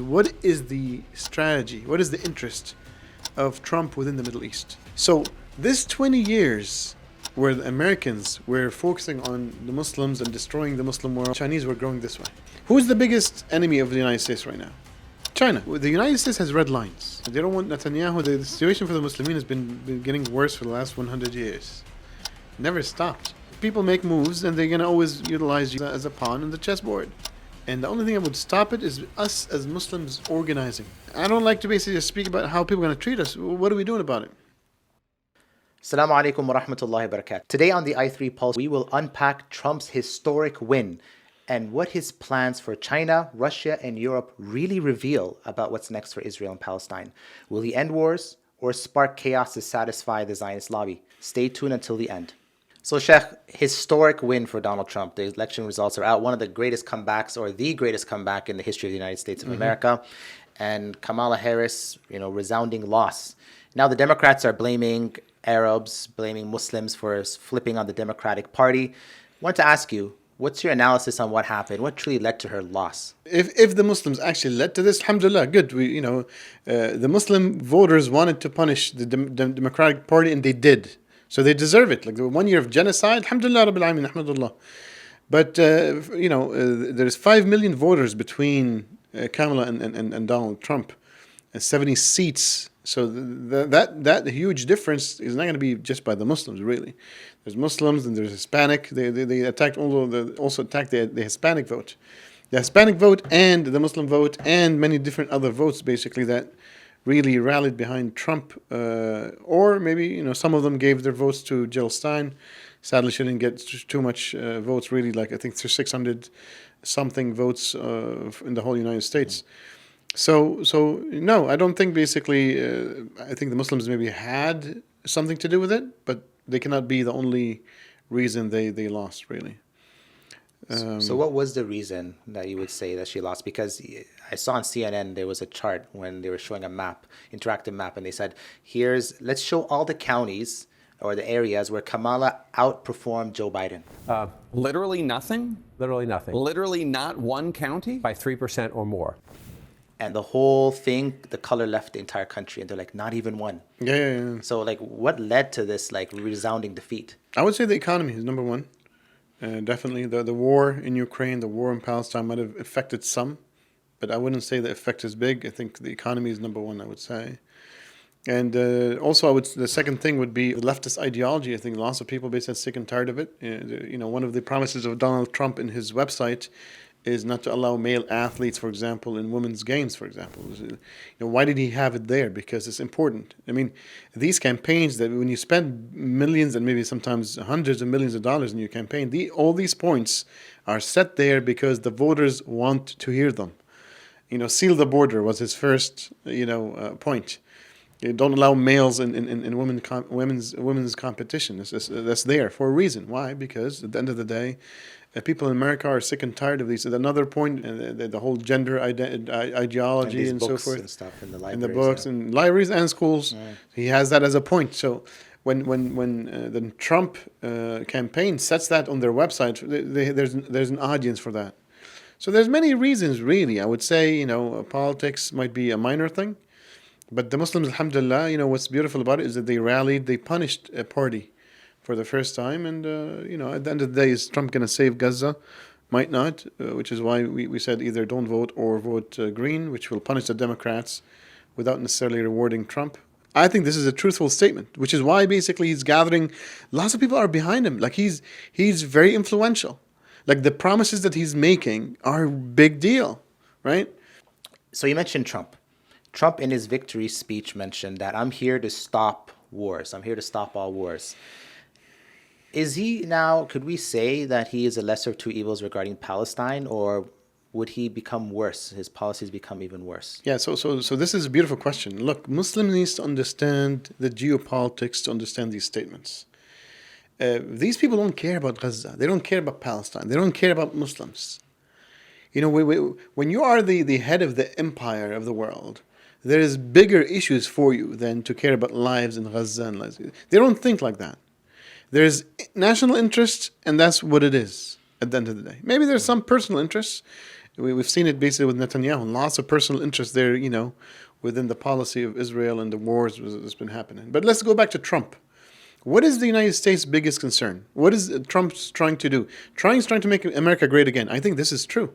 What is the strategy? What is the interest of Trump within the Middle East? So this 20 years where the Americans were focusing on the Muslims and destroying the Muslim world, Chinese were growing this way. Who's the biggest enemy of the United States right now? China. The United States has red lines. They don't want Netanyahu. The situation for the Muslimin has been getting worse for the last 100 years. Never stopped. People make moves and they're going to always utilize you as a pawn in the chessboard. And the only thing that would stop it is us as Muslims organizing. I don't like to basically just speak about how people are going to treat us. What are we doing about it? Assalamu alaikum wa rahmatullahi wa barakatuh. Today on the i3 Pulse, we will unpack Trump's historic win and what his plans for China, Russia, and Europe really reveal about what's next for Israel and Palestine. Will he end wars or spark chaos to satisfy the Zionist lobby? Stay tuned until the end. So, Sheikh, historic win for Donald Trump. The election results are out. One of the greatest comebacks, or the greatest comeback in the history of the United States of America. And Kamala Harris, resounding loss. Now the Democrats are blaming Arabs, blaming Muslims for flipping on the Democratic Party. I want to ask you, what's your analysis on what happened? What truly led to her loss? If the Muslims actually led to this, alhamdulillah, good. The Muslim voters wanted to punish the Democratic Party, and they did. So they deserve it. Like the 1 year of genocide, alhamdulillah, rabbil alamin, alhamdulillah. But, there's 5 million voters between Kamala and Donald Trump, and 70 seats. So that huge difference is not going to be just by the Muslims, really. There's Muslims and there's Hispanic. They attacked, also attacked the Hispanic vote. The Hispanic vote and the Muslim vote and many different other votes, basically, that really rallied behind Trump, or maybe some of them gave their votes to Jill Stein. Sadly, she didn't get too much votes. Really, like I think there's 600 something votes in the whole United States. So no, I don't think basically. I think the Muslims maybe had something to do with it, but they cannot be the only reason they lost, really. So what was the reason that you would say that she lost? Because I saw on CNN there was a chart when they were showing a map, interactive map, and they said, let's show all the counties or the areas where Kamala outperformed Joe Biden. Literally nothing? Literally nothing. Literally not one county? By 3% or more. And the whole thing, the color left the entire country, and they're like, not even one. Yeah. So what led to this resounding defeat? I would say the economy is number one. Definitely, the war in Ukraine, the war in Palestine might have affected some, but I wouldn't say the effect is big. I think the economy is number one, I would say. And also, the second thing would be the leftist ideology. I think lots of people basically sick and tired of it. One of the promises of Donald Trump in his website is not to allow male athletes, for example, in women's games, for example. Why did he have it there? Because it's important. I mean, these campaigns that when you spend millions and maybe sometimes hundreds of millions of dollars in your campaign, all these points are set there because the voters want to hear them. Seal the border was his first, point. You don't allow males in women's competition. That's there for a reason. Why? Because at the end of the day, people in America are sick and tired of these. Another point, the whole gender ideology and so forth, and stuff in the libraries, in the books and libraries and schools. Yeah. He has that as a point. So when the Trump campaign sets that on their website, there's an audience for that. So there's many reasons, really. I would say politics might be a minor thing, but the Muslims, alhamdulillah, what's beautiful about it is that they rallied, they punished a party for the first time, and at the end of the day, is Trump going to save Gaza? Might not, which is why we said either don't vote or vote green, which will punish the Democrats without necessarily rewarding Trump. I think this is a truthful statement, which is why basically he's gathering. Lots of people are behind him. Like he's very influential. Like the promises that he's making are a big deal, right? So you mentioned Trump. Trump in his victory speech mentioned that I'm here to stop wars. I'm here to stop all wars. Is he now, could we say that he is a lesser of two evils regarding Palestine, or would he become worse? His policies become even worse? Yeah, so this is a beautiful question. Look, Muslims need to understand the geopolitics to understand these statements. These people don't care about Gaza. They don't care about Palestine. They don't care about Muslims. When you are the head of the empire of the world, there is bigger issues for you than to care about lives in Gaza and lives. They don't think like that. There's national interest, and that's what it is at the end of the day. Maybe there's some personal interests, We've seen it basically with Netanyahu. Lots of personal interest there, within the policy of Israel and the wars that's been happening. But let's go back to Trump. What is the United States' biggest concern? What is Trump trying to do? He's trying to make America great again. I think this is true.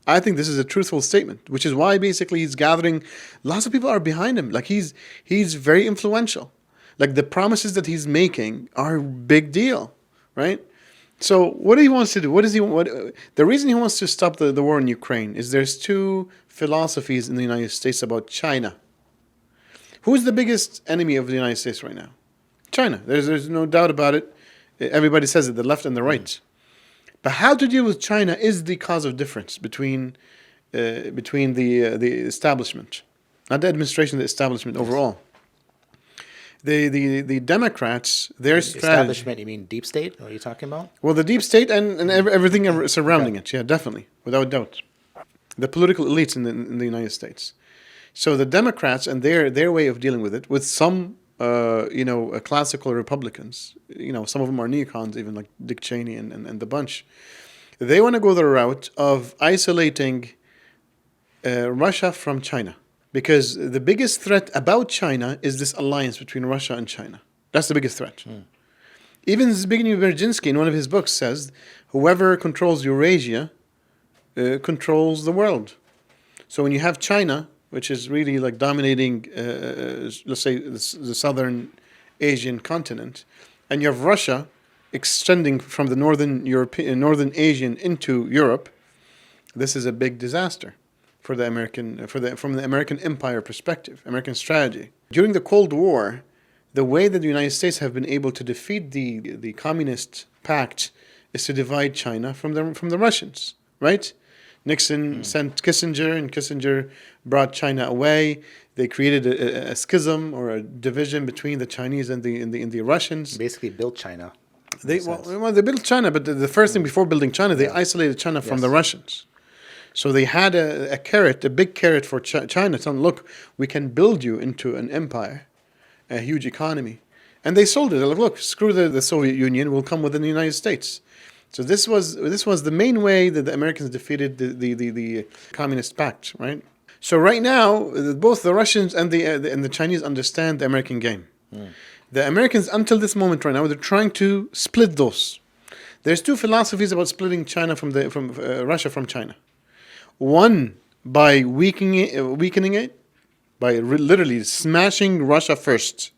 I think this is a truthful statement, which is why basically he's gathering. Lots of people are behind him. Like he's very influential. Like the promises that he's making are a big deal, right? So what he wants to do? The reason he wants to stop the war in Ukraine is there's two philosophies in the United States about China. Who's the biggest enemy of the United States right now? China. There's no doubt about it. Everybody says it, the left and the right. But how to deal with China is the cause of difference between the establishment, not the administration, the establishment overall. The Democrats, their strategy. Establishment, you mean deep state? What are you talking about? Well, the deep state and everything surrounding it. Yeah, definitely, without doubt. The political elites in the United States. So the Democrats and their way of dealing with it, with some classical Republicans, some of them are neocons, even like Dick Cheney and the bunch. They want to go the route of isolating Russia from China. Because the biggest threat about China is this alliance between Russia and China. That's the biggest threat. Even Zbigniew Brzezinski, in one of his books, says, whoever controls Eurasia controls the world. So when you have China, which is really like dominating, let's say, the southern Asian continent, and you have Russia extending from the northern Asian into Europe, this is a big disaster for the from the American empire perspective, American strategy. During the Cold War, the way that the United States have been able to defeat the Communist Pact is to divide China from the Russians, right? Nixon sent Kissinger, and Kissinger brought China away. They created a schism or a division between the Chinese and the Russians. Basically built China. They built China, but the first thing before building China, they isolated China from the Russians. So they had a big carrot for China, telling, look, we can build you into an empire, a huge economy. And they sold it. They're like, look, screw the Soviet Union, we'll come within the United States. So this was the main way that the Americans defeated the Communist Pact, right? So right now, both the Russians and the Chinese understand the American game. The Americans, until this moment right now, they're trying to split those. There's two philosophies about splitting China from Russia from China. One, by weakening it, by literally smashing Russia first.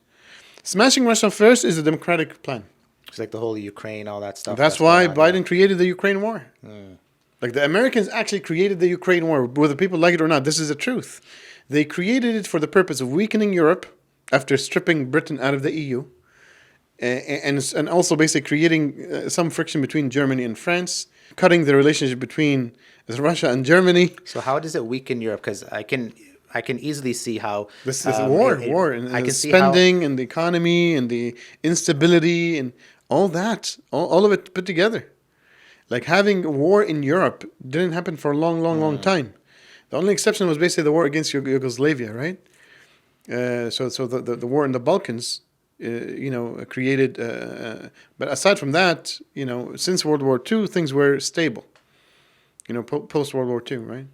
Smashing Russia first is a democratic plan. It's like the whole Ukraine, all that stuff. That's why Biden created the Ukraine war. Like the Americans actually created the Ukraine war, whether people like it or not. This is the truth. They created it for the purpose of weakening Europe after stripping Britain out of the EU, and also basically creating some friction between Germany and France, cutting the relationship between Russia and Germany. So how does it weaken Europe? Because I can easily see how this is war, and the spending and the economy and the instability and all that, all of it put together. Like having a war in Europe didn't happen for a long time. The only exception was basically the war against Yugoslavia, right? So the war in the Balkans, created. But aside from that, since World War II, things were stable. Post World War II, right?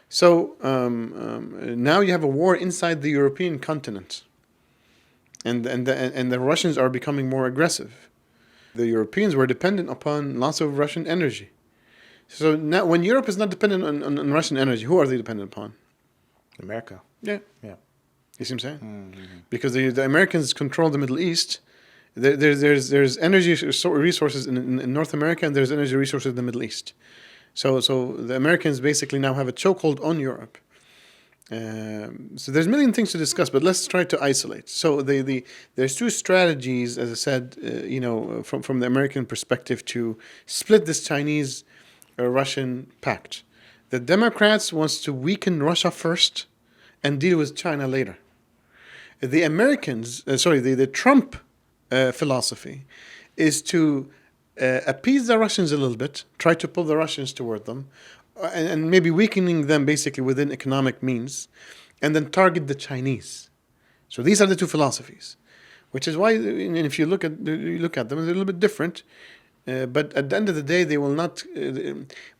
So now you have a war inside the European continent, and the Russians are becoming more aggressive. The Europeans were dependent upon lots of Russian energy. So now, when Europe is not dependent on Russian energy, who are they dependent upon? America. Yeah. You see what I'm saying? Because the Americans control the Middle East. There's energy resources in North America, and there's energy resources in the Middle East. So the Americans basically now have a chokehold on Europe. So there's a million things to discuss, but let's try to isolate. So there's two strategies, as I said, from the American perspective to split this Chinese-Russian pact. The Democrats wants to weaken Russia first and deal with China later. The the Trump philosophy is to appease the Russians a little bit, try to pull the Russians toward them, and maybe weakening them basically within economic means, and then target the Chinese. So these are the two philosophies, which is why, and if you look at them, they're a little bit different. But at the end of the day, they will not.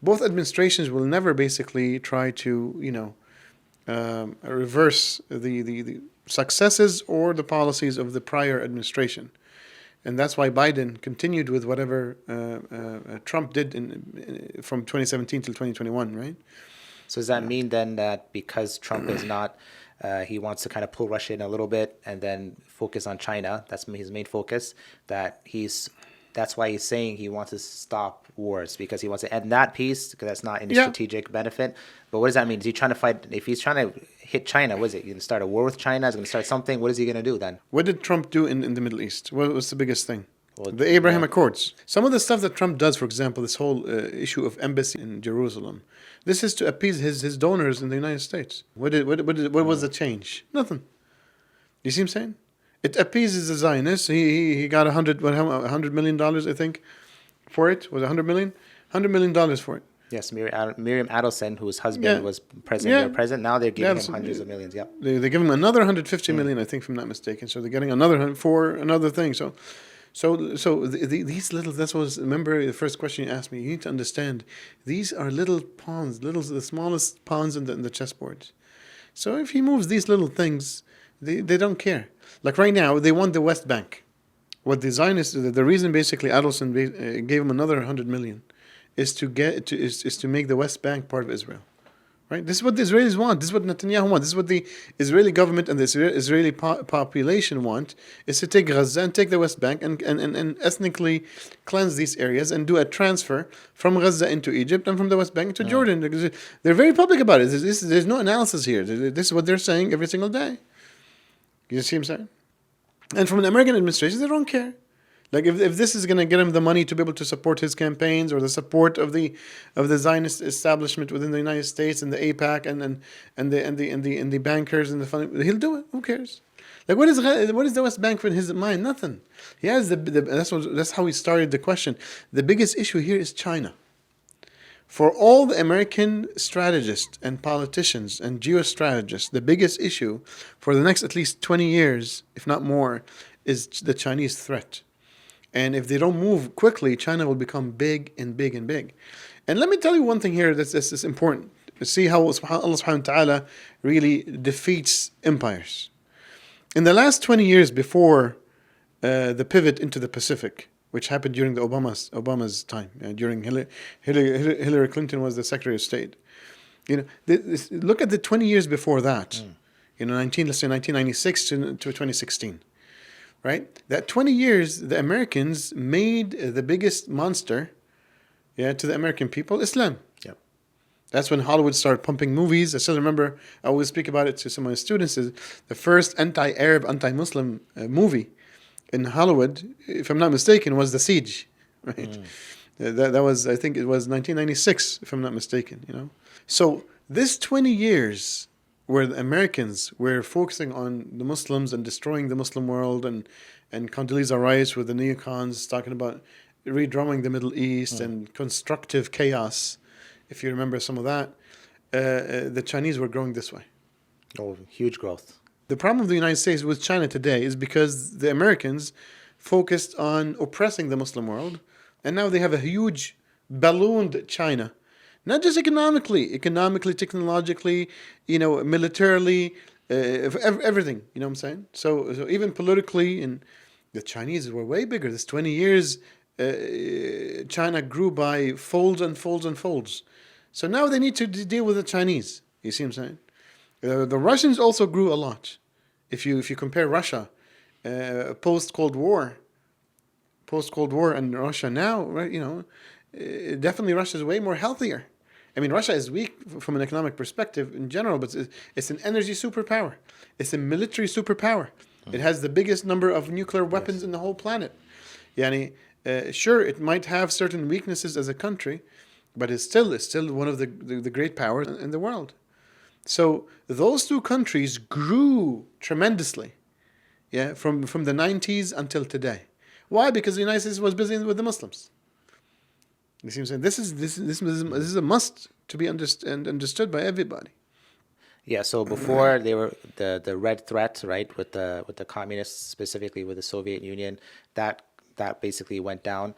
Both administrations will never basically try to, reverse the successes or the policies of the prior administration, and that's why Biden continued with whatever Trump did from 2017 till 2021, right? So does that mean then that because Trump is not, he wants to kind of pull Russia in a little bit and then focus on China, that's his main focus, that's why he's saying he wants to stop wars, because he wants to end that peace, because that's not in his strategic benefit. But what does that mean? Is he trying to fight, if he's trying to hit China, what is it? He's going to start a war with China? Is he going to start something? What is he going to do then? What did Trump do in the Middle East? What was the biggest thing? Well, the Abraham Accords. Some of the stuff that Trump does, for example, this whole issue of embassy in Jerusalem, this is to appease his donors in the United States. What was the change? Nothing. You see what I'm saying? It appeases the Zionists. He got $100 million, I think, for it. Was it $100 million? $100 million for it. Yes, Miriam Adelson, whose husband was president. Now they're giving him hundreds of millions. Yep. They give him another 150 million, I think, if I'm not mistaken. So they're getting another for another thing. So these little, remember the first question you asked me, you need to understand, these are little pawns, the smallest pawns in the chessboard. So if he moves these little things, they don't care. Like right now, they want the West Bank. What the Zionists, the reason basically Adelson gave him another 100 million is to make the West Bank part of Israel. Right? This is what the Israelis want. This is what Netanyahu wants. This is what the Israeli government and the Israeli population want, is to take Gaza and take the West Bank and ethnically cleanse these areas and do a transfer from Gaza into Egypt and from the West Bank into Jordan. They're very public about it. There's no analysis here. This is what they're saying every single day. You see what I'm saying? And from an American administration, they don't care. Like if this is going to get him the money to be able to support his campaigns, or the support of the Zionist establishment within the United States and the AIPAC and the bankers and the fund, he'll do it. Who cares? Like what is the West Bank for in his mind? Nothing. He has that's how he started the question. The biggest issue here is China. For all the American strategists and politicians and geostrategists, the biggest issue for the next at least 20 years, if not more, is the Chinese threat. And if they don't move quickly, China will become big and big and big. And let me tell you one thing here that's important. See how Allah subhanahu wa ta'ala really defeats empires. In the last 20 years before the pivot into the Pacific, which happened during the Obama's time, during Hillary Clinton was the Secretary of State. Look at the 20 years before that. Let's say 1996 to 2016. Right? That 20 years, the Americans made the biggest monster, to the American people, Islam. Yep. That's when Hollywood started pumping movies. I still remember, I always speak about it to some of my students, is the first anti-Arab, anti-Muslim movie in Hollywood, if I'm not mistaken, was The Siege. Right? That was, I think it was 1996, if I'm not mistaken. So this 20 years where the Americans were focusing on the Muslims and destroying the Muslim world, and Condoleezza Rice with the neocons talking about redrawing the Middle East and constructive chaos, if you remember some of that, the Chinese were growing this way. Oh, huge growth. The problem of the United States with China today is because the Americans focused on oppressing the Muslim world, and now they have a huge ballooned China. Not just economically, technologically, militarily, everything. You know what I'm saying? So even politically, and the Chinese were way bigger. This 20 years, China grew by folds and folds and folds. So now they need to deal with the Chinese. You see what I'm saying? The Russians also grew a lot. If you compare Russia post Cold War and Russia now, right? Definitely Russia is way more healthier. I mean, Russia is weak from an economic perspective in general, but it's an energy superpower. It's a military superpower. It has the biggest number of nuclear weapons in the whole planet. Sure, it might have certain weaknesses as a country, but it's still one of the great powers in the world. So those two countries grew tremendously, from the 90s until today. Why? Because the United States was busy with the Muslims. You see what I'm saying? This is a must to be understood by everybody. Yeah. So before they were the red threat, right, with the communists, specifically with the Soviet Union, that basically went down.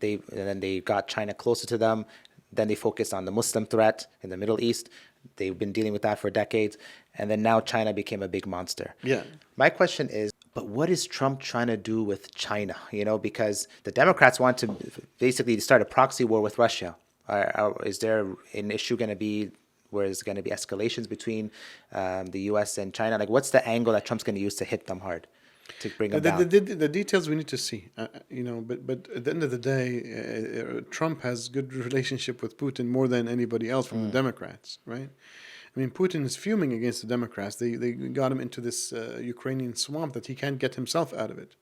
And then they got China closer to them. Then they focused on the Muslim threat in the Middle East. They've been dealing with that for decades. And then now China became a big monster. Yeah. My question is, but what is Trump trying to do with China? Because the Democrats want to basically start a proxy war with Russia. Is there an issue going to be where there's going to be escalations between the U.S. and China? Like, what's the angle that Trump's going to use to hit them hard, to bring them down? The details we need to see, but at the end of the day, Trump has good relationship with Putin more than anybody else from the Democrats, right? I mean, Putin is fuming against the Democrats. They got him into this Ukrainian swamp that he can't get himself out of it.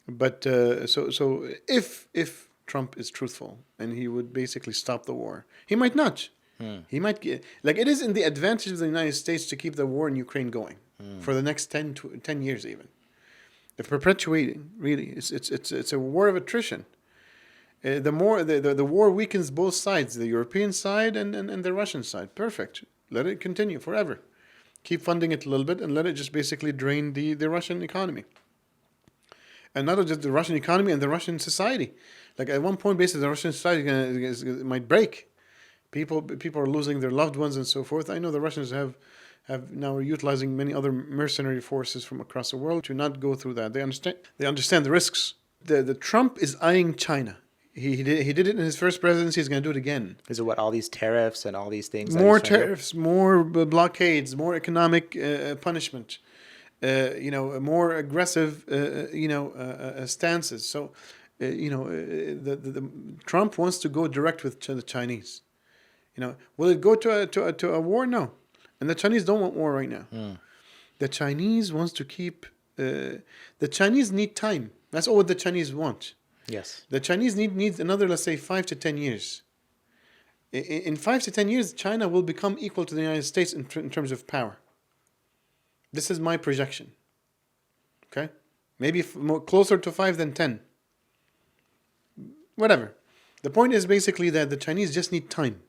But so if Trump is truthful and he would basically stop the war, he might not. He might get, like, it is in the advantage of the United States to keep the war in Ukraine going for the next 10 years even. If perpetuating, really, it's a war of attrition. The war weakens both sides, the European side and the Russian side. Perfect. Let it continue forever. Keep funding it a little bit and let it just basically drain the Russian economy. And not just the Russian economy and the Russian society. Like, at one point, basically, the Russian society might break. People are losing their loved ones and so forth. I know the Russians have now are utilizing many other mercenary forces from across the world to not go through that. They understand the risks. The Trump is eyeing China. He did it in his first presidency. He's going to do it again. Is it what, all these tariffs and all these things? More tariffs, more blockades, more economic punishment. More aggressive, stances. So, the Trump wants to go direct with the Chinese. Will it go to a war? No, and the Chinese don't want war right now. The Chinese wants to keep. The Chinese need time. That's all what the Chinese want. Yes. The Chinese need another, let's say, 5 to 10 years. In 5 to 10 years, China will become equal to the United States in terms of power. This is my projection. Okay? Maybe more closer to 5 than 10. Whatever. The point is basically that the Chinese just need time,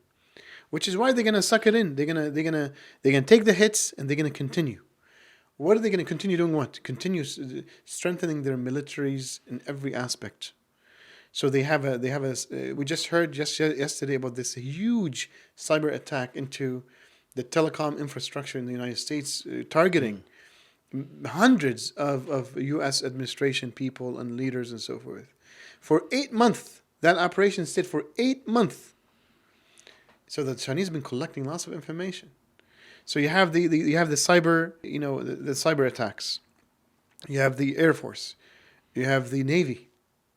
which is why they're gonna suck it in. They're gonna take the hits and they're gonna continue. What are they gonna continue doing? What? Continue strengthening their militaries in every aspect. So they have a. We just heard yesterday about this huge cyber attack into the telecom infrastructure in the United States, targeting hundreds of U.S. administration people and leaders and so forth. For 8 months, that operation stayed for 8 months. So the Chinese have been collecting lots of information. So you have the cyber, the cyber attacks. You have the Air Force. You have the Navy.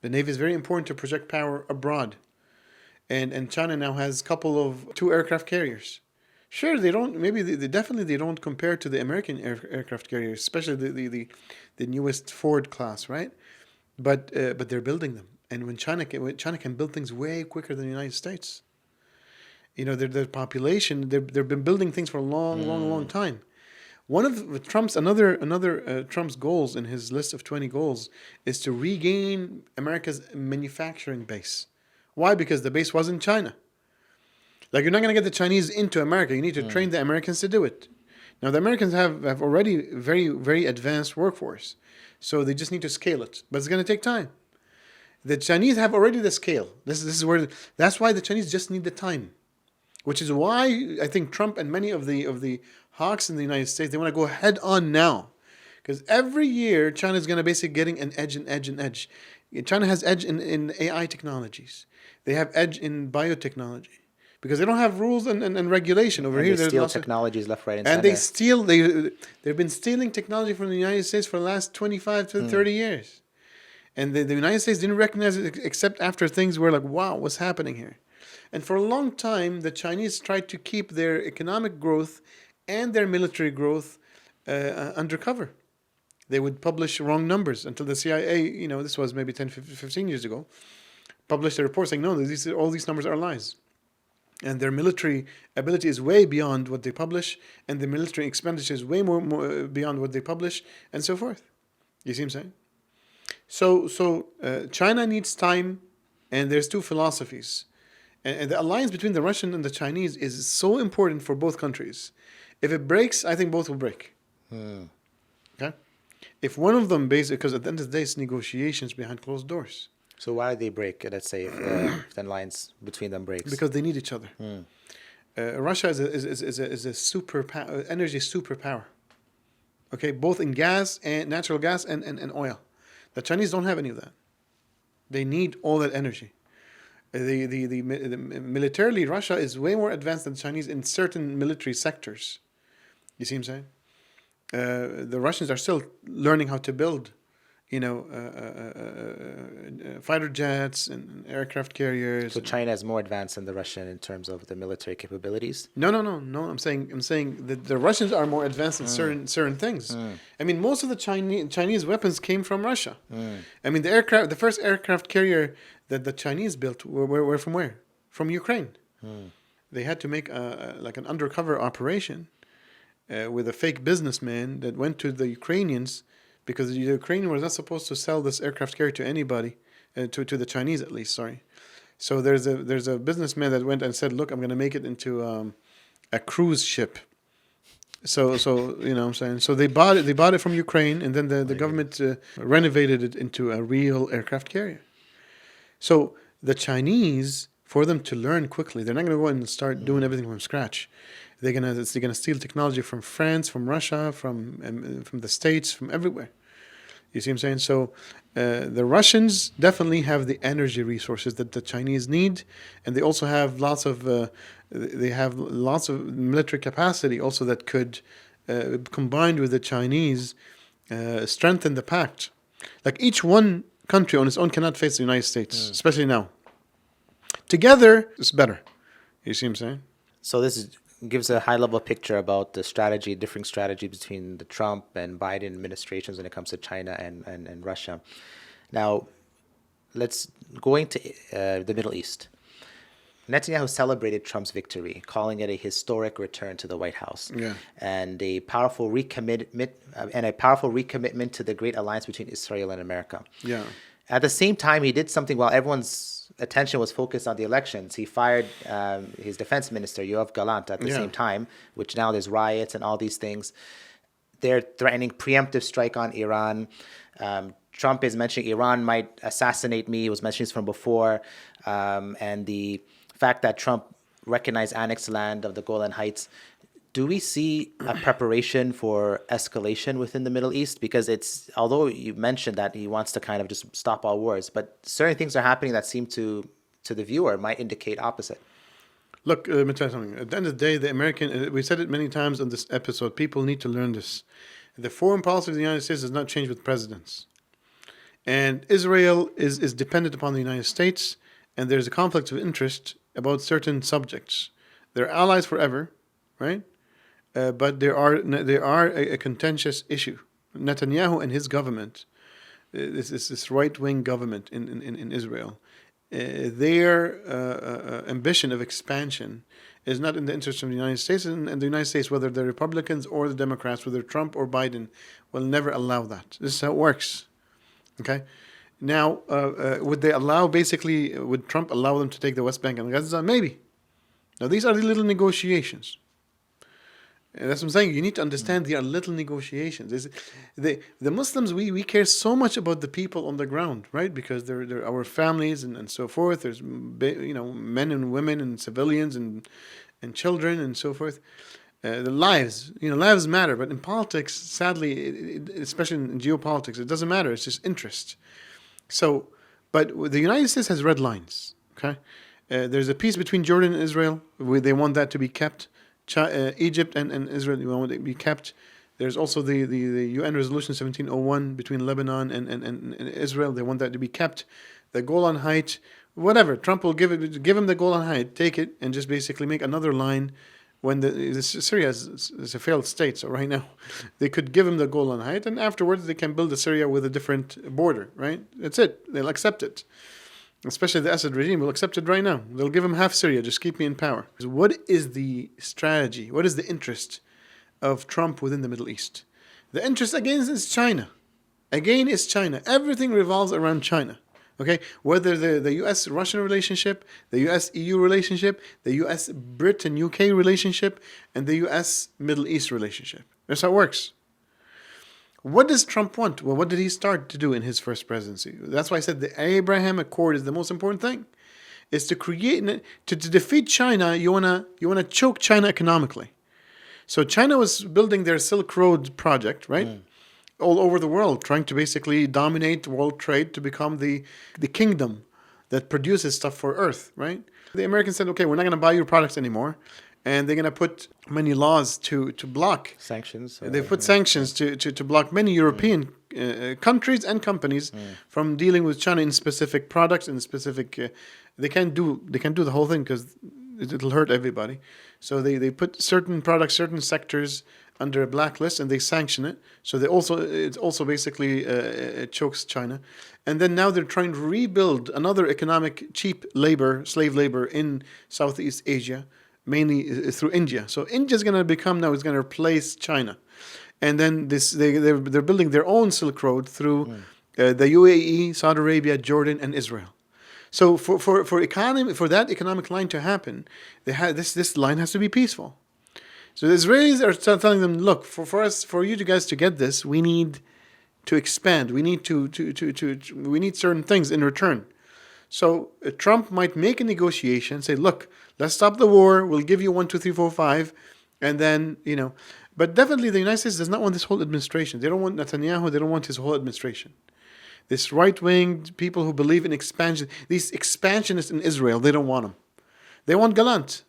The Navy is very important to project power abroad. And China now has two aircraft carriers. Sure, they don't. Maybe they definitely don't compare to the American aircraft carriers, especially the newest Ford class, right? But they're building them, and when China can build things way quicker than the United States. Their population, they've been building things for a long time. One of Trump's Trump's goals in his list of 20 goals is to regain America's manufacturing base. Why? Because the base was in China. Like, you're not going to get the Chinese into America. You need to train the Americans to do it. Now, the Americans have already very, very advanced workforce. So they just need to scale it. But it's going to take time. The Chinese have already the scale. That's why the Chinese just need the time. Which is why I think Trump and many of the hawks in the United States, they want to go head on now. Because every year, China is going to basically getting an edge. China has edge in AI technologies. They have edge in biotechnology. Because they don't have rules and regulation over here. They steal technologies left, right, and center. And they've been stealing technology from the United States for the last 25 to 30 years. And the United States didn't recognize it except after things were like, wow, what's happening here? And for a long time, the Chinese tried to keep their economic growth and their military growth undercover. They would publish wrong numbers until the CIA, this was maybe 10, 15 years ago, published a report saying, no, all these numbers are lies. And their military ability is way beyond what they publish, and the military expenditure is way more beyond what they publish, and so forth. You see what I'm saying? So China needs time, and there's two philosophies. And the alliance between the Russian and the Chinese is so important for both countries. If it breaks, I think both will break. Okay? If one of them, basically, because at the end of the day, it's negotiations behind closed doors. So why do they break? Let's say if the lines between them breaks. because they need each other. Russia is a energy superpower. Okay, both in gas and natural gas and oil. The Chinese don't have any of that. They need all that energy. Militarily, Russia is way more advanced than the Chinese in certain military sectors. You see what I'm saying? The Russians are still learning how to build, fighter jets and aircraft carriers. So China is more advanced than the Russian in terms of the military capabilities. No. I'm saying that the Russians are more advanced in certain things. I mean, most of the Chinese weapons came from Russia. I mean, the first aircraft carrier that the Chinese built were from where? From Ukraine. They had to make like an undercover operation with a fake businessman that went to the Ukrainians, because the Ukrainian was not supposed to sell this aircraft carrier to anybody, to the Chinese at least. Sorry. So there's a businessman that went and said, "Look, I'm going to make it into a cruise ship." So you know what I'm saying. So they bought it from Ukraine, and then the government renovated it into a real aircraft carrier. So the Chinese, for them to learn quickly, they're not going to go and start doing everything from scratch. They're gonna steal technology from France, from Russia, from the States, from everywhere. You see what I'm saying? So the Russians definitely have the energy resources that the Chinese need, and they also have lots of military capacity also that could, combined with the Chinese, strengthen the pact. Like each one country on its own cannot face the United States, especially now. Together, it's better. You see what I'm saying? So gives a high-level picture about the differing strategy between the Trump and Biden administrations when it comes to China and Russia. Now, going to the Middle East. Netanyahu celebrated Trump's victory, calling it a historic return to the White House, and a powerful recommitment to the great alliance between Israel and America. Yeah. At the same time, he did something while everyone's attention was focused on the elections. He fired his defense minister, Yoav Gallant, at the same time, which now there's riots and all these things. They're threatening preemptive strike on Iran. Trump is mentioning Iran might assassinate me. He was mentioning this from before. And the fact that Trump recognized annexed land of the Golan Heights. Do we see a preparation for escalation within the Middle East? Because although you mentioned that he wants to kind of just stop all wars, but certain things are happening that seem to the viewer might indicate opposite. Look, let me tell you something. At the end of the day, we said it many times on this episode, people need to learn this. The foreign policy of the United States does not change with presidents. And Israel is dependent upon the United States, and there's a conflict of interest about certain subjects. They're allies forever, right? But they are a contentious issue. Netanyahu and his government, this right-wing government in Israel, their ambition of expansion is not in the interest of the United States, and the United States, whether they're Republicans or the Democrats, whether Trump or Biden, will never allow that. This is how it works. Okay? Now, would Trump allow them to take the West Bank and Gaza? Maybe. Now, these are the little negotiations. And that's what I'm saying. You need to understand there are little negotiations. The Muslims, we care so much about the people on the ground, right? Because they're our families and so forth. There's men and women and civilians and children and so forth. The lives matter. But in politics, sadly, especially in geopolitics, it doesn't matter. It's just interest. So, but the United States has red lines. Okay, there's a peace between Jordan and Israel. They want that to be kept. Egypt and Israel, they want it to be kept. There's also the UN Resolution 1701 between Lebanon and Israel. They want that to be kept. The Golan Heights, whatever. Trump will give him the Golan Heights, take it, and just basically make another line. When Syria is a failed state, so right now they could give him the Golan Heights, and afterwards they can build a Syria with a different border. Right? That's it. They'll accept it. Especially the Assad regime will accept it right now. They'll give him half Syria. Just keep me in power. What is the strategy? What is the interest of Trump within the Middle East? The interest, again, is China. Again, is China. Everything revolves around China. Okay? Whether the U.S.-Russian relationship, the U.S.-EU relationship, the U.S.-Britain-UK relationship, and the U.S.-Middle East relationship. That's how it works. What does Trump want? Well, what did he start to do in his first presidency? That's why I said the Abraham Accord is the most important thing. Is to create to defeat China. You wanna choke China economically. So China was building their Silk Road project, right? All over the world, trying to basically dominate world trade to become the kingdom that produces stuff for Earth, right? The Americans said, okay, we're not going to buy your products anymore. And they're going to put many laws to block. Sanctions. They put sanctions to block many European countries and companies from dealing with China in specific products and specific. They can't do the whole thing because it'll hurt everybody. So they put certain products, certain sectors under a blacklist, and they sanction it. So it also basically it chokes China. And then now they're trying to rebuild another economic cheap labor, slave labor in Southeast Asia, mainly through India. So India is going to become now, it's going to replace China. And then they're building their own Silk Road through the UAE, Saudi Arabia, Jordan, and Israel. So for that economic line to happen, this line has to be peaceful. So the Israelis are telling them, look, for you guys to get this, we need to expand. We need we need certain things in return. So Trump might make a negotiation, say, look, let's stop the war. We'll give you 1, 2, 3, 4, 5, and then But definitely, the United States does not want this whole administration. They don't want Netanyahu. They don't want his whole administration. This right-winged people who believe in expansion, these expansionists in Israel, they don't want them. They want Gallant.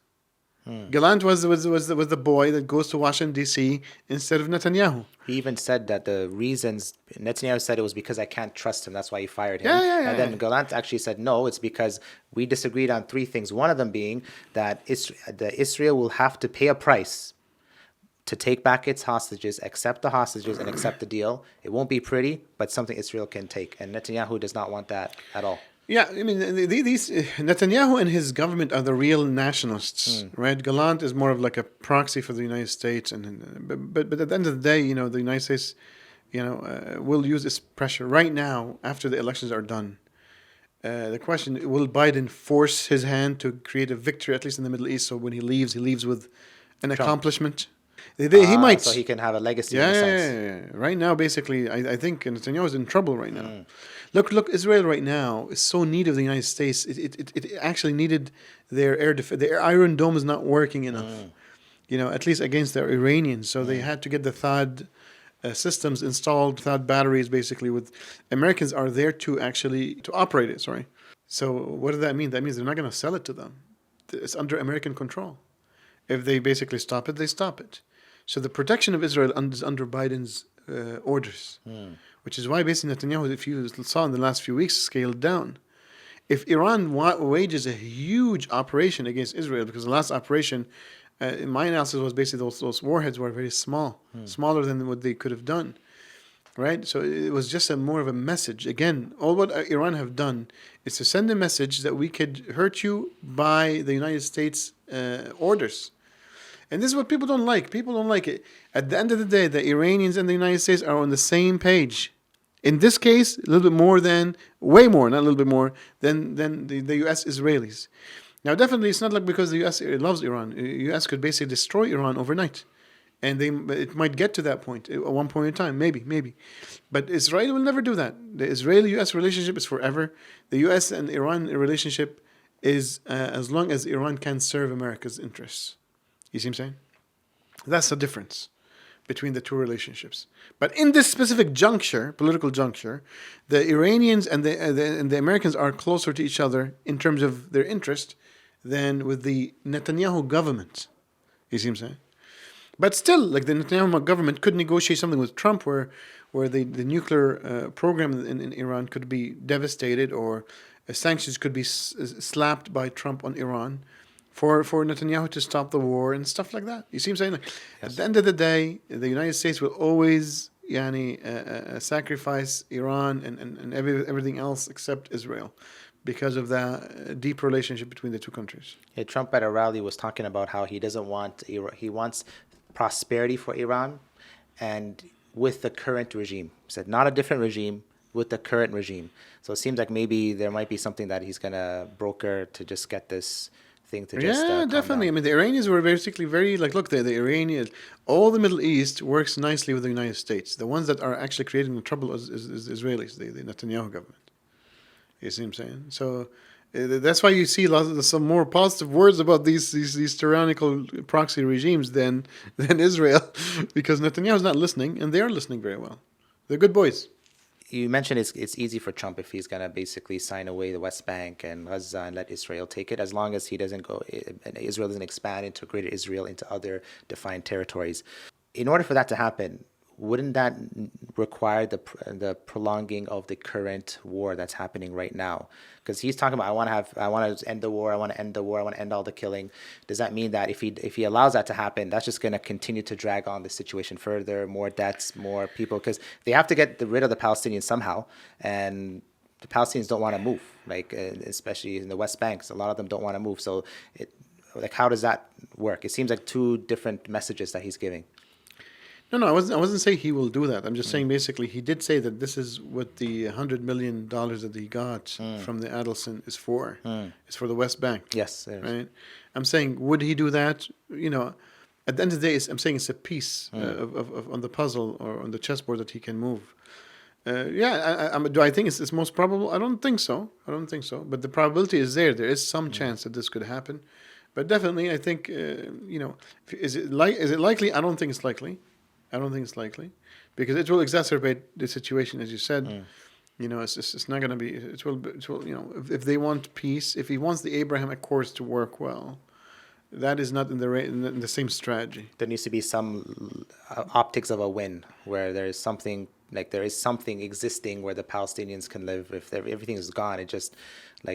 Gallant was the boy that goes to Washington, D.C. instead of Netanyahu. He even said that the reasons, Netanyahu said it was because I can't trust him. That's why he fired him. And then Gallant actually said, no, it's because we disagreed on 3 things. One of them being that Israel will have to pay a price to take back its hostages, accept the hostages, and accept the deal. It won't be pretty, but something Israel can take. And Netanyahu does not want that at all. Yeah, I mean, these Netanyahu and his government are the real nationalists, right? Gallant is more of like a proxy for the United States, but at the end of the day, the United States, will use this pressure right now after the elections are done. The question: will Biden force his hand to create a victory, at least in the Middle East? So when he leaves with an accomplishment. He might, so he can have a legacy. Yeah. Right now, basically, I think Netanyahu is in trouble right now. Look, Israel right now is so in need of the United States. It actually needed their air defense. Their Iron Dome is not working enough, at least against the Iranians. So they had to get the THAAD systems installed, THAAD batteries, basically. With Americans are there to operate it. Sorry. So what does that mean? That means they're not going to sell it to them. It's under American control. If they basically stop it, they stop it. So the protection of Israel is under Biden's orders, which is why basically Netanyahu, if you saw in the last few weeks, scaled down. If Iran wages a huge operation against Israel, because the last operation, in my analysis, was basically those warheads were very small, smaller than what they could have done, right? So it was just more of a message. Again, all what Iran have done is to send a message that we could hurt you by the United States orders. And this is what people don't like. People don't like it. At the end of the day, the Iranians and the United States are on the same page. In this case, a little bit more way more, not a little bit more, than the U.S. Israelis. Now, definitely, it's not like because the U.S. loves Iran. The U.S. could basically destroy Iran overnight. And it might get to that point at one point in time, maybe. But Israel will never do that. The Israeli-U.S. relationship is forever. The U.S. and Iran relationship is as long as Iran can serve America's interests. You see what I'm saying? That's the difference between the two relationships. But in this specific political juncture, the Iranians and the Americans are closer to each other in terms of their interest than with the Netanyahu government. You see what I'm saying? But still, like the Netanyahu government could negotiate something with Trump where the nuclear program in Iran could be devastated, or sanctions could be slapped by Trump on Iran for Netanyahu to stop the war and stuff like that. You see what I'm saying? Like, at the end of the day, the United States will always sacrifice Iran and everything else except Israel because of the deep relationship between the two countries. Yeah, Trump at a rally was talking about how he doesn't want he wants prosperity for Iran and with the current regime. He said not a different regime, with the current regime. So it seems like maybe there might be something that he's going to broker to just get this thing to just Yeah, calm definitely. I down. mean, the Iranians were basically very like, look, the Iranians, all the Middle East works nicely with the United States. The ones that are actually creating the trouble is Israelis, the Netanyahu government. You see what I'm saying? So that's why you see lots of, some more positive words about these tyrannical proxy regimes than Israel, because Netanyahu's not listening, and they are listening very well. They're good boys. You mentioned it's easy for Trump if he's gonna basically sign away the West Bank and Gaza and let Israel take it, as long as he doesn't go, Israel doesn't expand into greater Israel into other defined territories. In order for that to happen, wouldn't that require the prolonging of the current war that's happening right now? Because he's talking about, I want to end the war, I want to end the war, I want to end all the killing. Does that mean that if he allows that to happen, that's just going to continue to drag on the situation further, more deaths, more people? Because they have to get rid of the Palestinians somehow, and the Palestinians don't want to move, like especially in the West Bank. A lot of them don't want to move. So how does that work? It seems like two different messages that he's giving. No, I wasn't saying he will do that. I'm just saying basically he did say that this is what the $100 million that he got from the Adelson is for. It's for the West Bank. Yes, it is. Right. I'm saying, would he do that? At the end of the day, I'm saying it's a piece of on the puzzle or on the chessboard that he can move. Do I think it's most probable? I don't think so. But the probability is there. There is some chance that this could happen. But definitely, I think is it likely? I don't think it's likely. Because it will exacerbate the situation, as you said. It's not going to be. It will. If they want peace, if he wants the Abraham Accords to work well, that is not in the same strategy. There needs to be some optics of a win, where there is something existing where the Palestinians can live. If everything is gone, it just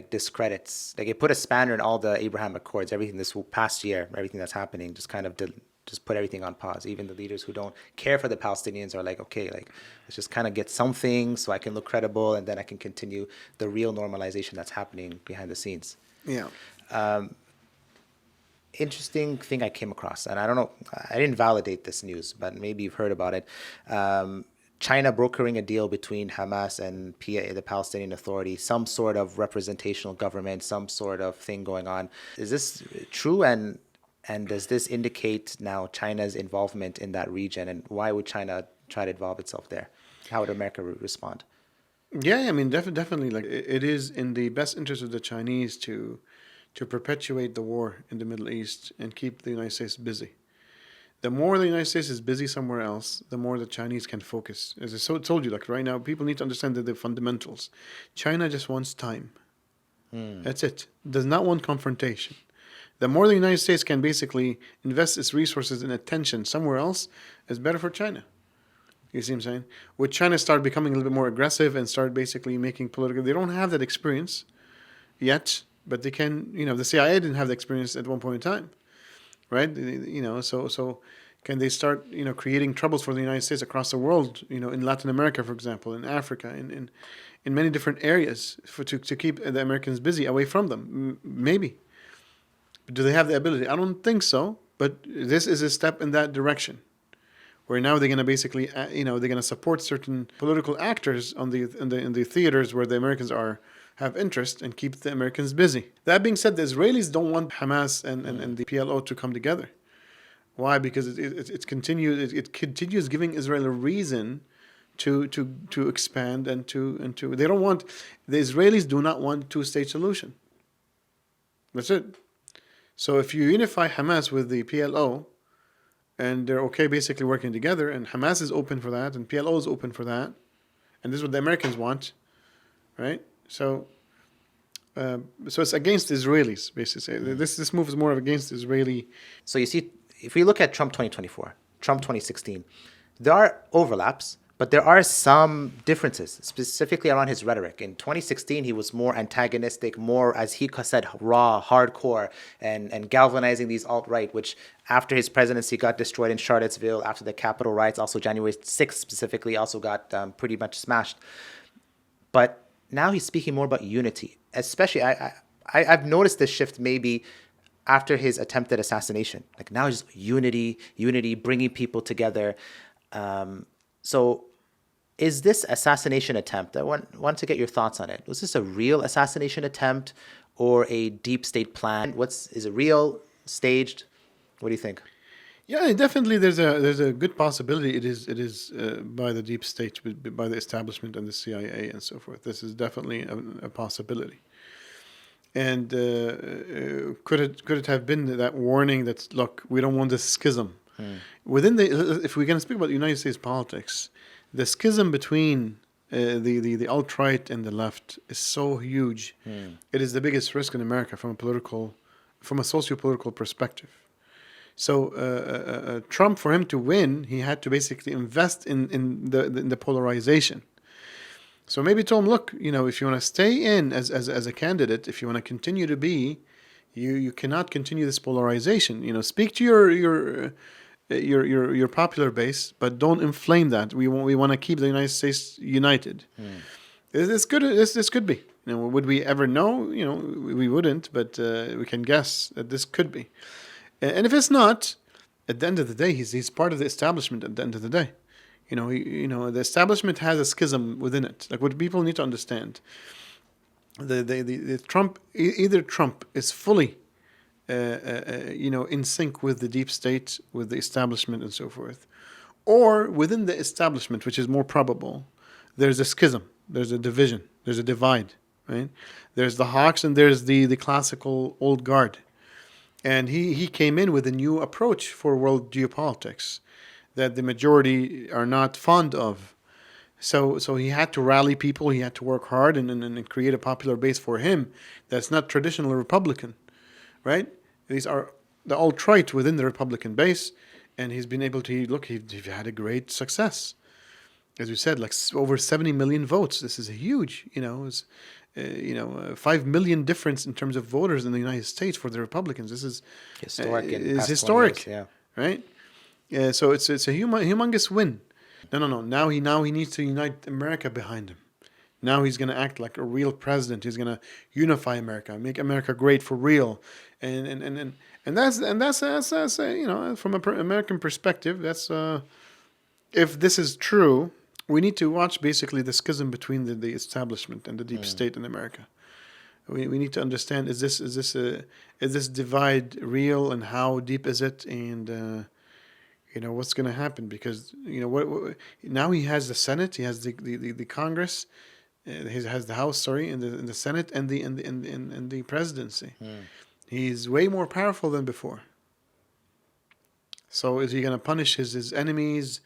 discredits. It put a spanner in all the Abraham Accords. Everything this past year, everything that's happening, just kind of just put everything on pause. Even the leaders who don't care for the Palestinians are okay, let's just kind of get something so I can look credible, and then I can continue the real normalization that's happening behind the scenes. Yeah. Interesting thing I came across, and I don't know, I didn't validate this news, but maybe you've heard about it. China brokering a deal between Hamas and the Palestinian Authority, some sort of representational government, some sort of thing going on. Is this true? And does this indicate now China's involvement in that region? And why would China try to involve itself there? How would America respond? Yeah, I mean, definitely. It is in the best interest of the Chinese to perpetuate the war in the Middle East and keep the United States busy. The more the United States is busy somewhere else, the more the Chinese can focus. As I told you, right now, people need to understand the fundamentals. China just wants time. That's it. Does not want confrontation. The more the United States can basically invest its resources and attention somewhere else, is better for China. You see what I'm saying? Would China start becoming a little bit more aggressive and start basically making political... They don't have that experience yet, but they can... the CIA didn't have the experience at one point in time, right? So can they start, creating troubles for the United States across the world, in Latin America, for example, in Africa, in many different areas to keep the Americans busy away from them? Maybe. Do they have the ability? I don't think so, but this is a step in that direction, where now they're going to basically, they're going to support certain political actors in the theaters where the Americans have interest and keep the Americans busy. That being said, the Israelis don't want Hamas and the PLO to come together. Why? Because it continues giving Israel a reason to expand and to they don't want, the Israelis do not want two-state solution. That's it. So if you unify Hamas with the PLO, and they're okay basically working together, and Hamas is open for that, and PLO is open for that, and this is what the Americans want, right? So it's against the Israelis, basically. This move is more of against Israeli. So you see, if we look at Trump 2024, Trump 2016, there are overlaps, but there are some differences, specifically around his rhetoric. In 2016, he was more antagonistic, more, as he said, raw, hardcore, and galvanizing these alt-right, which after his presidency got destroyed in Charlottesville, after the Capitol riots, also January 6th specifically, also got pretty much smashed. But now he's speaking more about unity. Especially, I've noticed this shift maybe after his attempted assassination. Now it's just unity, bringing people together. So is this assassination attempt, I want to get your thoughts on it. Was this a real assassination attempt, or a deep state plan? Is it real, staged? What do you think? Yeah, definitely. There's a good possibility. It is by the deep state, by the establishment and the CIA and so forth. This is definitely a possibility. And could it have been that warning that, look, we don't want this schism within the, if we're going to speak about United States politics, the schism between the alt-right and the left is so huge. It is the biggest risk in America from a socio-political perspective. So Trump, for him to win, he had to basically invest in the polarization. So maybe told him, look, if you want to stay in as a candidate, if you want to continue to be, you cannot continue this polarization. Speak to your popular base, but don't inflame that. We want to keep the United States united. This could be. Would we ever know? We wouldn't, but we can guess that this could be. And if it's not, at the end of the day, he's part of the establishment. At the end of the day, the establishment has a schism within it. Like, what people need to understand, the Trump, either Trump is fully, in sync with the deep state, with the establishment, and so forth, or within the establishment, which is more probable, there's a schism, there's a division, there's a divide, right? There's the hawks and there's the classical old guard. And he came in with a new approach for world geopolitics that the majority are not fond of. So he had to rally people, he had to work hard and create a popular base for him that's not traditional Republican, right? These are the alt-right within the Republican base, and he's been able to, look, he had a great success. As we said, like over 70 million votes. This is a huge, 5 million difference in terms of voters in the United States for the Republicans. This is Historic. It's historic, years, right? Yeah, so it's a humongous win. No. Now he needs to unite America behind him. Now he's going to act like a real president. He's going to unify America, make America great for real, and that's from an American perspective. That's if this is true. We need to watch basically the schism between the establishment and the deep state in America. We need to understand, is this divide real, and how deep is it, and what's going to happen, because what now he has the Senate, he has the Congress, he has the House, and the Senate and the presidency. He's way more powerful than before. So is he going to punish his enemies?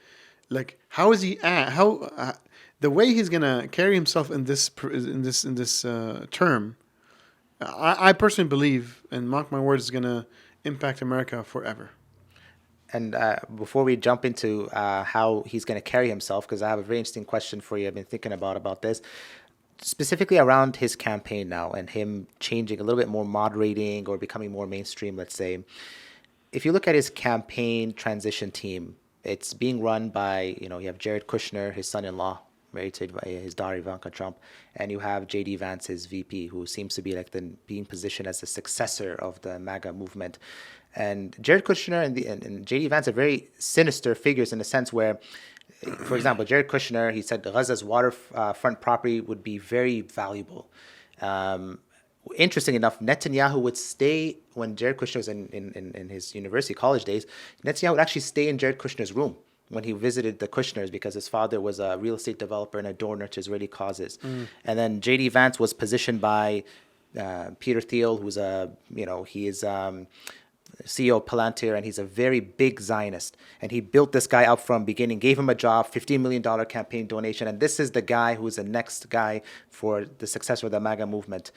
Like, how is he the way he's gonna carry himself in this term? I personally believe, and mark my words, is gonna impact America forever. And before we jump into how he's going to carry himself, because I have a very interesting question for you. I've been thinking about this, specifically around his campaign now and him changing a little bit more, moderating or becoming more mainstream, let's say. If you look at his campaign transition team, it's being run by, you have Jared Kushner, his son-in-law, married to his daughter Ivanka Trump, and you have J.D. Vance, his VP, who seems to be being positioned as the successor of the MAGA movement. And Jared Kushner and J.D. Vance are very sinister figures in the sense where, for example, Jared Kushner, he said Gaza's waterfront property would be very valuable. Interesting enough, Netanyahu would stay, when Jared Kushner was in his university college days, Netanyahu would actually stay in Jared Kushner's room when he visited the Kushners, because his father was a real estate developer and a donor to Israeli causes. And then J.D. Vance was positioned by Peter Thiel, who's he is CEO of Palantir, and he's a very big Zionist. And he built this guy up from beginning, gave him a job, $15 million campaign donation, and this is the guy who's the next guy for the successor of the MAGA movement.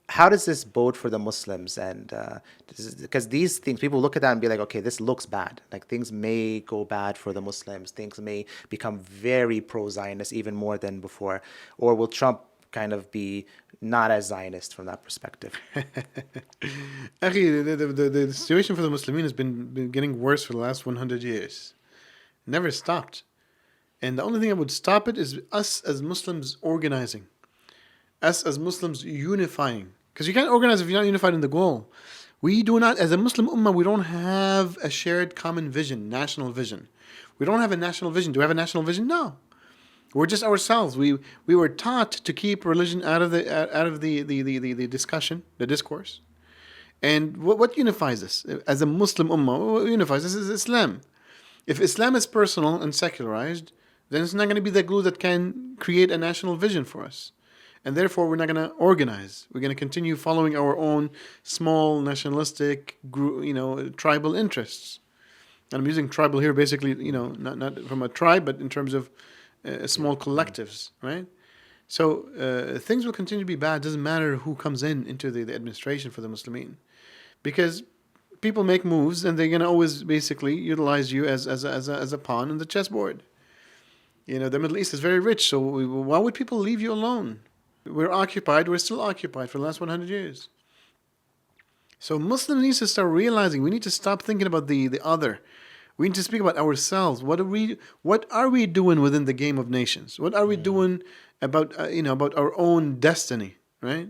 How does this bode for the Muslims? And because these things, people look at that and be like, okay, this looks bad. Like, things may go bad for the Muslims. Things may become very pro-Zionist, even more than before. Or will Trump kind of be not as Zionist from that perspective? Actually, the situation for the Muslimin has been getting worse for the last 100 years. Never stopped. And the only thing that would stop it is us as Muslims organizing. Us as Muslims unifying. Because you can't organize if you're not unified in the goal. We do not, as a Muslim Ummah, we don't have a shared common vision, national vision. We don't have a national vision. Do we have a national vision? No. We're just ourselves. We were taught to keep religion out of the discussion, the discourse. And what unifies us as a Muslim ummah? What unifies us is Islam. If Islam is personal and secularized, then it's not going to be the glue that can create a national vision for us. And therefore, we're not going to organize. We're going to continue following our own small nationalistic, tribal interests. And I'm using tribal here basically, not from a tribe, but in terms of small collectives, right? So things will continue to be bad. It doesn't matter who comes into the administration for the Muslimin. Because people make moves and they're going to always basically utilize you as a pawn in the chessboard. The Middle East is very rich, so why would people leave you alone? We're still occupied for the last 100 years. So Muslims need to start realizing we need to stop thinking about the other. We need to speak about ourselves. What are we doing within the game of nations? What are we doing about our own destiny, right?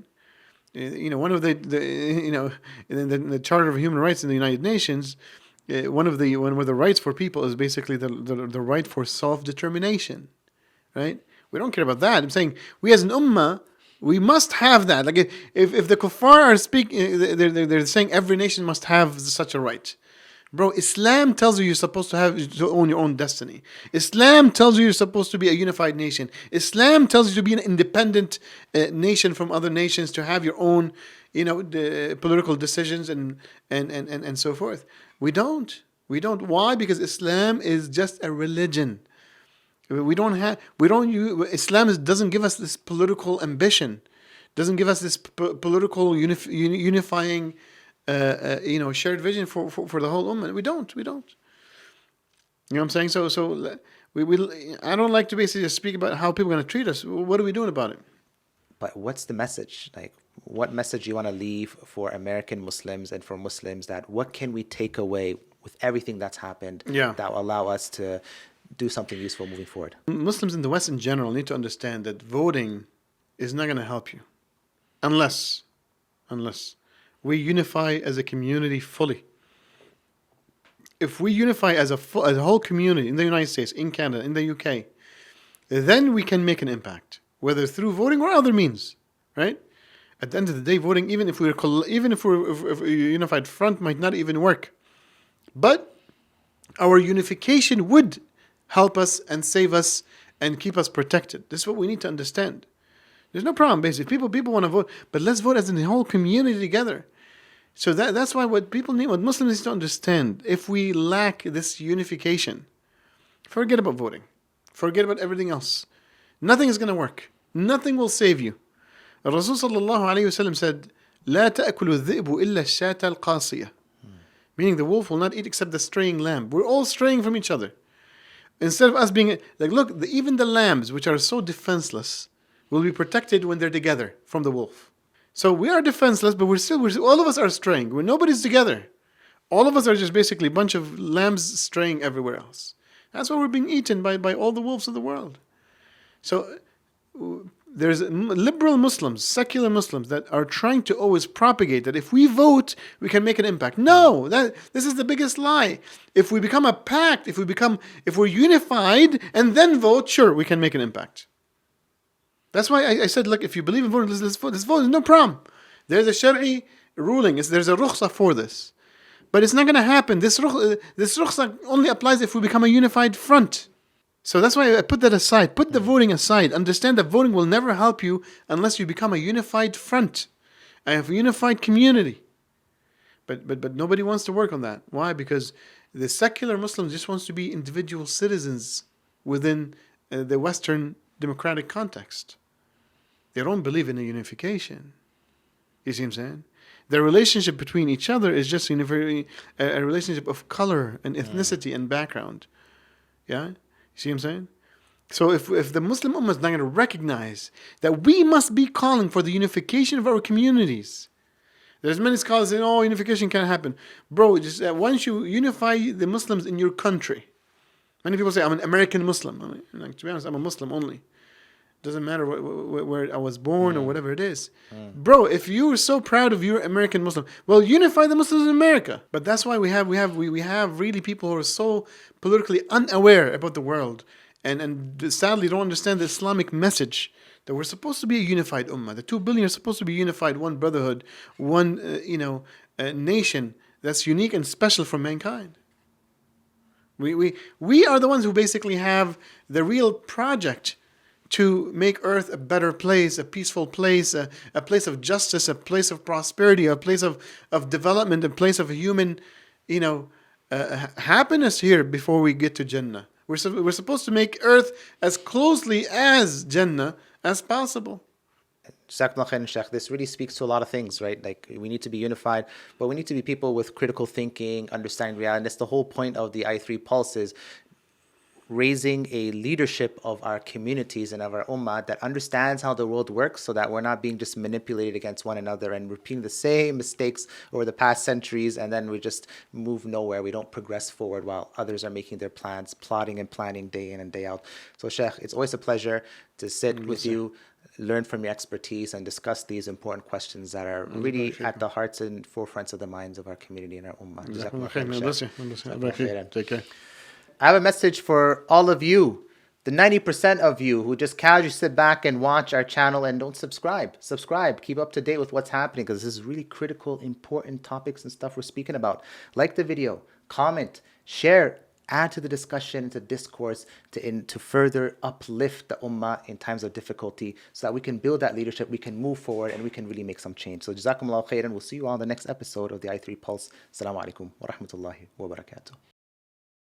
One of in the Charter of Human Rights in the United Nations, one of the rights for people is basically the right for self-determination, right? We don't care about that. I'm saying we as an ummah, we must have that. Like if the kuffar are speaking, they're saying every nation must have such a right. Bro, Islam tells you you're supposed to own your own destiny. Islam tells you you're supposed to be a unified nation. Islam tells you to be an independent nation from other nations, to have your own, political decisions and so forth. We don't. Why? Because Islam is just a religion. Islam doesn't give us this political ambition, doesn't give us this political unifying, shared vision for the whole ummah. We don't. You know what I'm saying? So I don't like to basically just speak about how people are going to treat us. What are we doing about it? But what's the message? Like, what message you want to leave for American Muslims and for Muslims, that what can we take away with everything that's happened that will allow us to do something useful moving forward? Muslims in the West in general need to understand that voting is not going to help you unless we unify as a community fully. If we unify as a whole community in the United States, in Canada, in the UK, then we can make an impact, whether through voting or other means, right? At the end of the day, voting, even if we're a unified front, might not even work. But our unification would help us and save us and keep us protected. This is what we need to understand. There's no problem, basically. People want to vote, but let's vote as a whole community together. So that's why what Muslims need to understand, if we lack this unification, forget about voting. Forget about everything else. Nothing is going to work. Nothing will save you. Rasul sallallahu alayhi wasallam said, لا تأكل الذئب إلا الشاة القاصية. Meaning the wolf will not eat except the straying lamb. We're all straying from each other. Instead of us being like, look, even the lambs, which are so defenseless, will be protected when they're together from the wolf. So we are defenseless, but we're all of us are straying. Nobody's together. All of us are just basically a bunch of lambs straying everywhere else. That's why we're being eaten by all the wolves of the world. So there's liberal Muslims, secular Muslims that are trying to always propagate that if we vote, we can make an impact. No, this is the biggest lie. If we become a pact, if we're unified and then vote, sure, we can make an impact. That's why I said, look, if you believe in voting, let's vote. Let's vote. There's no problem. There's a shari'i ruling. There's a rukhsah for this. But it's not going to happen. This rukhsah only applies if we become a unified front. So that's why I put that aside. Put the voting aside. Understand that voting will never help you unless you become a unified front, a unified community. But nobody wants to work on that. Why? Because the secular Muslims just wants to be individual citizens within the Western democratic context. They don't believe in a unification. You see what I'm saying? Their relationship between each other is just a relationship of color and ethnicity and background. Yeah? You see what I'm saying? So if the Muslim Ummah is not going to recognize that we must be calling for the unification of our communities. There's many scholars saying, oh, unification can't happen. Bro, just once you unify the Muslims in your country. Many people say, I'm an American Muslim. To be honest, I'm a Muslim only. Doesn't matter where I was born or whatever it is. Bro, if you're so proud of your American Muslim, well, unify the Muslims in America. But that's why we have really people who are so politically unaware about the world and sadly don't understand the Islamic message that we're supposed to be a unified ummah. The 2 billion are supposed to be unified, one brotherhood, one nation that's unique and special for mankind. We are the ones who basically have the real project to make earth a better place, a peaceful place, a place of justice, a place of prosperity, a place of development, a place of human, happiness here before we get to Jannah. We're supposed to make earth as closely as Jannah as possible. Jazakumullah khairan, Sheikh. This really speaks to a lot of things, right? Like, we need to be unified, but we need to be people with critical thinking, understanding reality. And that's the whole point of the I3 Pulse, is raising a leadership of our communities and of our ummah that understands how the world works, so that we're not being just manipulated against one another and repeating the same mistakes over the past centuries, and then we just move nowhere. We don't progress forward while others are making their plans, plotting and planning day in and day out. So Sheikh, it's always a pleasure to sit with you, learn from your expertise, and discuss these important questions that are really at the hearts and forefronts of the minds of our community and our ummah. Take care. I have a message for all of you, the 90% of you who just casually sit back and watch our channel and don't subscribe. Subscribe, keep up to date with what's happening, because this is really critical, important topics and stuff we're speaking about. Like the video, comment, share, add to the discussion, to discourse, to further uplift the ummah in times of difficulty, so that we can build that leadership, we can move forward, and we can really make some change. So Jazakumullah khairan. We'll see you all on the next episode of the I3 Pulse. Assalamu alaikum wa rahmatullahi wa barakatuh.